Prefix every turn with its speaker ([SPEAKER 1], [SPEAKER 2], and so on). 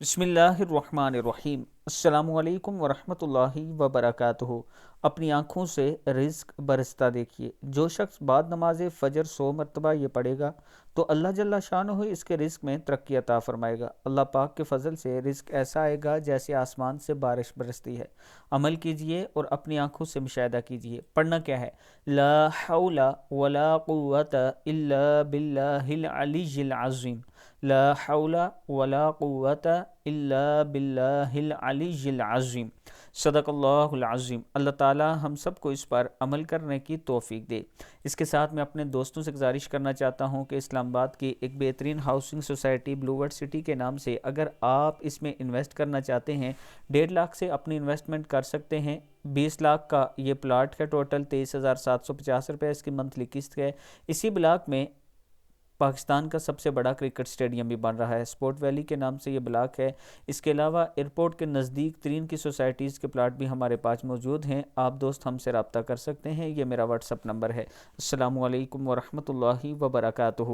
[SPEAKER 1] बिस्मिल्लाहिर्रहमानिर्रहीम। अस्सलामु अलैकुम वरहमतुल्लाहि वबरकातुहू। अपनी आँखों से रिज़्क बरसता देखिए। जो शख्स बाद नमाज फ़जर 100 मरतबा ये पढ़ेगा तो अल्लाह जल्ला शानहू इसके रिज़्क में तरक्की अता फरमाएगा। अल्लाह पाक के फ़ज़ल से रिज़्क ऐसा आएगा जैसे आसमान से बारिश बरसती है। अमल कीजिए और अपनी आँखों से मुशाहिदा कीजिए। पढ़ना क्या है? ला हौला वला कुव्वता इल्ला बिल्लाहिल अलिय्यिल अज़ीम। ला हौला वला कुव्वता इल्ला बिल्लाहिल अलिय्यिल अज़ीम। सदक़ल्लाहुल अज़ीम। अल्लाह ताला हम सब को इस पर अमल करने की तौफीक दे। इसके साथ मैं अपने दोस्तों से गुजारिश करना चाहता हूँ कि इस्लामाबाद की एक बेहतरीन हाउसिंग सोसाइटी ब्लूवर्ड सिटी के नाम से अगर आप इसमें इन्वेस्ट करना चाहते हैं, 1.5 लाख से अपनी इन्वेस्टमेंट कर सकते हैं। 20 लाख का ये प्लाट है। टोटल 23,750 रुपये इसकी मंथली किस्त है। इसी ब्लॉक में पाकिस्तान का सबसे बड़ा क्रिकेट स्टेडियम भी बन रहा है। स्पोर्ट वैली के नाम से ये ब्लॉक है। इसके अलावा एयरपोर्ट के नज़दीक तरीन की सोसाइटीज़ के प्लाट भी हमारे पास मौजूद हैं। आप दोस्त हमसे रब्ता कर सकते हैं। ये मेरा व्हाट्सअप नंबर है। अस्सलामु अलैकुम वरहमतुल्लाहि वबरकातुहू।